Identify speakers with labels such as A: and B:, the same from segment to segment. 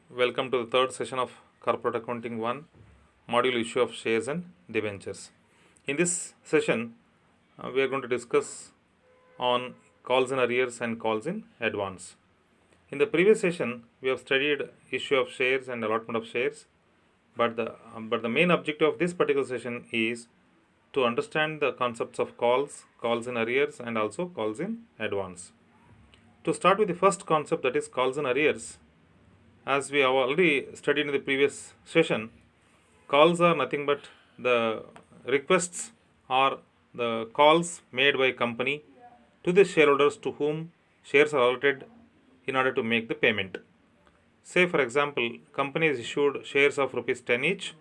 A: Welcome to the third session of Corporate Accounting 1, module issue of shares and debentures. In this session, we are going to discuss on calls in arrears and calls in advance. In the previous session, we have studied issue of shares and allotment of shares, but the main objective of this particular session is to understand the concepts of calls in arrears, and also calls in advance. To start with the first concept, that is calls in arrears, as we have already studied in the previous session, calls are nothing but the requests or the calls made by company to the shareholders to whom shares are allotted in order to make the payment. Say for example, company is issued shares of rupees 10 each.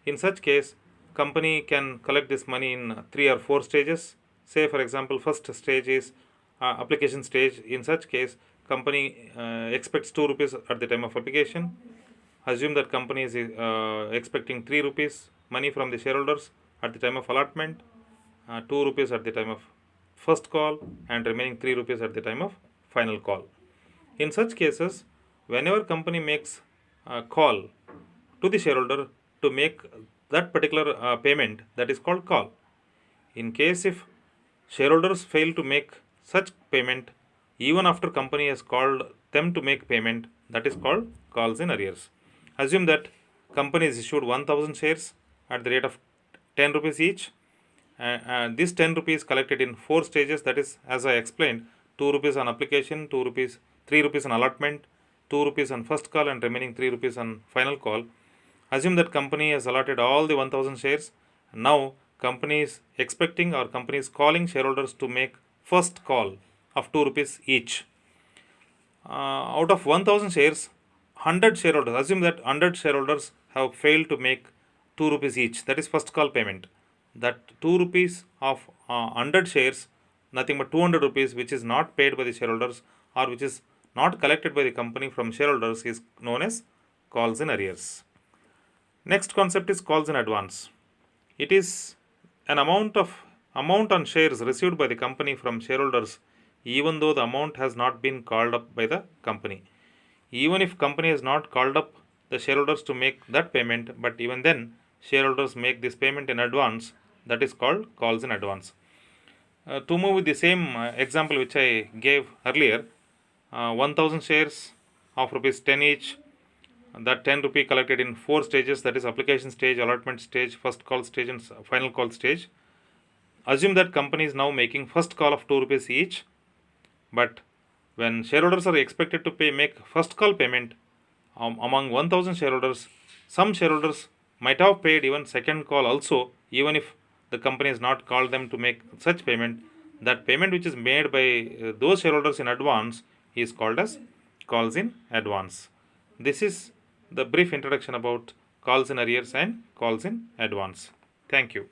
A: In such case, company can collect this money in 3 or 4 stages. Say for example, first stage is application stage. In such case, company expects 2 rupees at the time of application. Assume that company is expecting 3 rupees money from the shareholders at the time of allotment, 2 rupees at the time of first call, and remaining 3 rupees at the time of final call. In such cases, whenever company makes a call to the shareholder to make that particular payment, that is called call. In case if shareholders fail to make such payment even after company has called them to make payment, that is called calls in arrears. Assume that company is issued 1000 shares at the rate of 10 rupees each. This 10 rupees collected in 4 stages, that is, as I explained, 2 rupees on application, 2 rupees, 3 rupees on allotment, 2 rupees on first call, and remaining 3 rupees on final call. Assume that company has allotted all the 1000 shares. Now company is expecting, or company is calling shareholders to make first call of 2 rupees each. Out of 1000 shares, 100 shareholders, assume that 100 shareholders have failed to make 2 rupees each, that is first call payment. That 2 rupees of 100 shares, nothing but 200 rupees, which is not paid by the shareholders, or which is not collected by the company from shareholders, is known as calls in arrears. Next concept is calls in advance. It is an amount on shares received by the company from shareholders, even though the amount has not been called up by the company. Even if company has not called up the shareholders to make that payment, but even then shareholders make this payment in advance, that is called calls in advance. To move with the same example which I gave earlier, 1000 shares of rupees 10 each, that 10 rupee collected in 4 stages, that is application stage, allotment stage, first call stage, and final call stage. Assume that company is now making first call of 2 rupees each, but when shareholders are expected to make first call payment, among 1000 shareholders, some shareholders might have paid even second call also, even if the company has not called them to make such payment. That payment which is made by those shareholders in advance is called as calls in advance. This is the brief introduction about calls in arrears and calls in advance. Thank you.